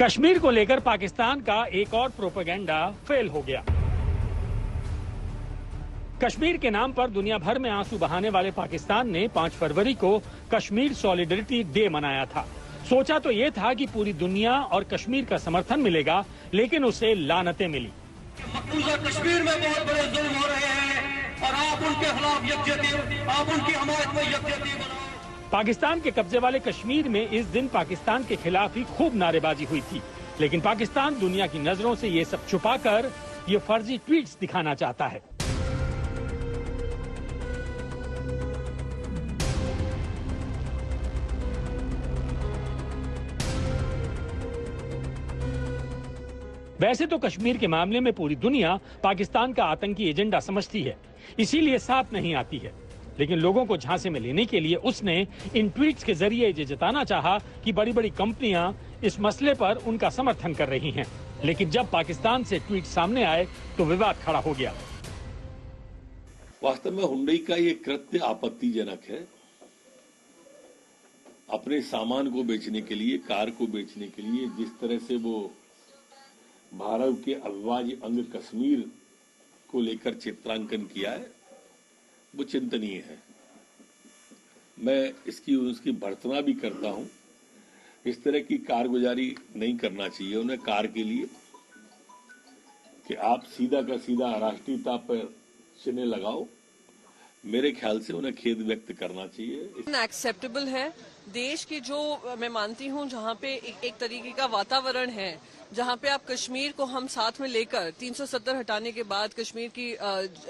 कश्मीर को लेकर पाकिस्तान का एक और प्रोपेगेंडा फेल हो गया। कश्मीर के नाम पर दुनिया भर में आंसू बहाने वाले पाकिस्तान ने 5 फरवरी को कश्मीर सॉलिडरिटी डे मनाया था। सोचा तो ये था कि पूरी दुनिया और कश्मीर का समर्थन मिलेगा, लेकिन उसे लानतें मिली। मकबूजा कश्मीर में बहुत बड़े जुल्म हो रहे हैं और आप उनके खिलाफ यकजहती, आप उनकी हमायत में यकजहती बनाओ। पाकिस्तान के कब्जे वाले कश्मीर में इस दिन पाकिस्तान के खिलाफ ही खूब नारेबाजी हुई थी, लेकिन पाकिस्तान दुनिया की नजरों से ये सब छुपाकर ये फर्जी ट्वीट्स दिखाना चाहता है। वैसे तो कश्मीर के मामले में पूरी दुनिया पाकिस्तान का आतंकी एजेंडा समझती है, इसीलिए साथ नहीं आती है। लेकिन लोगों को झांसे में लेने के लिए उसने इन ट्वीट्स के जरिए ये जताना चाहा कि बड़ी बड़ी कंपनियां इस मसले पर उनका समर्थन कर रही हैं। लेकिन जब पाकिस्तान से ट्वीट सामने आए तो विवाद खड़ा हो गया। वास्तव में हुंडई का ये कृत्य आपत्तिजनक है। अपने सामान को बेचने के लिए, कार को बेचने के लिए जिस तरह से वो भारत के अविभाज्य अंग कश्मीर को लेकर चित्रांकन किया है, वो चिंतनीय है। मैं उसकी भर्त्सना भी करता हूं। इस तरह की कारगुजारी नहीं करना चाहिए उन्हें कार के लिए कि आप सीधा का सीधा राष्ट्रीयता पर चिन्ह लगाओ। मेरे ख्याल से उन्हें खेद व्यक्त करना चाहिए। एक्सेप्टेबल है। देश की जो मैं मानती हूँ जहाँ पे एक तरीके का वातावरण है, जहाँ पे आप कश्मीर को हम साथ में लेकर 370 हटाने के बाद कश्मीर की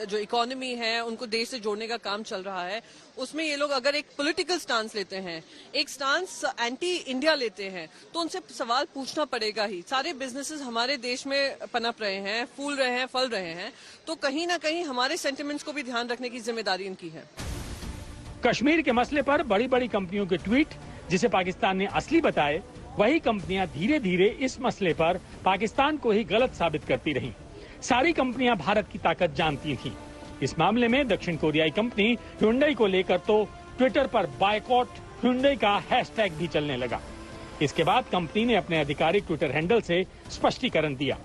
जो इकोनॉमी है उनको देश से जोड़ने का काम चल रहा है, उसमें ये लोग अगर एक पॉलिटिकल स्टांस लेते हैं, एक स्टांस एंटी इंडिया लेते हैं, तो उनसे सवाल पूछना पड़ेगा ही। सारे बिजनेसेस हमारे देश में पनप रहे हैं, फूल रहे हैं, फल रहे हैं, तो कहीं ना कहीं हमारे सेंटिमेंट्स को भी ध्यान रखने की जिम्मेदारी इनकी है। कश्मीर के मसले पर बड़ी बड़ी कंपनियों के ट्वीट जिसे पाकिस्तान ने असली बताए, वही कंपनियां धीरे धीरे इस मसले पर पाकिस्तान को ही गलत साबित करती रहीं। सारी कंपनियां भारत की ताकत जानती थीं। इस मामले में दक्षिण कोरियाई कंपनी ह्युंडई को लेकर तो ट्विटर पर बायकॉट ह्युंडई का हैशटैग भी चलने लगा। इसके बाद कंपनी ने अपने आधिकारिक ट्विटर हैंडल से स्पष्टीकरण दिया।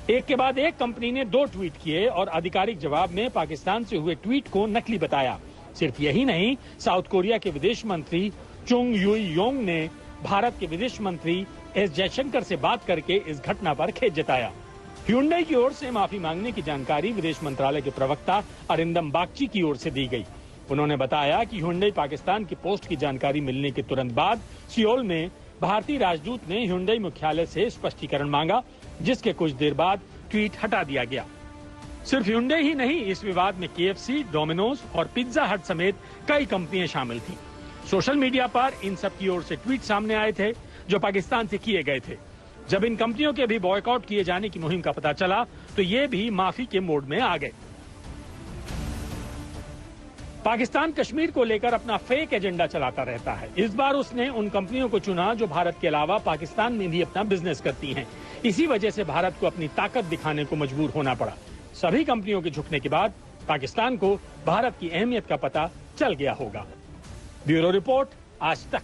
एक के बाद एक कंपनी ने 2 ट्वीट किए और आधिकारिक जवाब में पाकिस्तान से हुए ट्वीट को नकली बताया। सिर्फ यही नहीं, साउथ कोरिया के विदेश मंत्री चुंग युई योंग ने भारत के विदेश मंत्री एस जयशंकर से बात करके इस घटना पर खेद जताया। ह्युंडई की ओर से माफी मांगने की जानकारी विदेश मंत्रालय के प्रवक्ता अरिंदम बागची की ओर से दी गई। उन्होंने बताया कि ह्युंडई पाकिस्तान की पोस्ट की जानकारी मिलने के तुरंत बाद सियोल में भारतीय राजदूत ने ह्युंडई मुख्यालय से स्पष्टीकरण मांगा, जिसके कुछ देर बाद ट्वीट हटा दिया गया। सिर्फ ह्युंडई ही नहीं, इस विवाद में KFC, डोमिनोज और पिज्जा हट समेत कई कंपनियां शामिल थीं। सोशल मीडिया पर इन सब की ओर से ट्वीट सामने आए थे जो पाकिस्तान से किए गए थे। जब इन कंपनियों के भी बॉयकॉट किए जाने की मुहिम का पता चला तो ये भी माफी के मोड में आ गए। पाकिस्तान कश्मीर को लेकर अपना फेक एजेंडा चलाता रहता है। इस बार उसने उन कंपनियों को चुना जो भारत के अलावा पाकिस्तान में भी अपना बिजनेस करती हैं। इसी वजह से भारत को अपनी ताकत दिखाने को मजबूर होना पड़ा। सभी कंपनियों के झुकने के बाद पाकिस्तान को भारत की अहमियत का पता चल गया होगा। ब्यूरो रिपोर्ट, आज तक।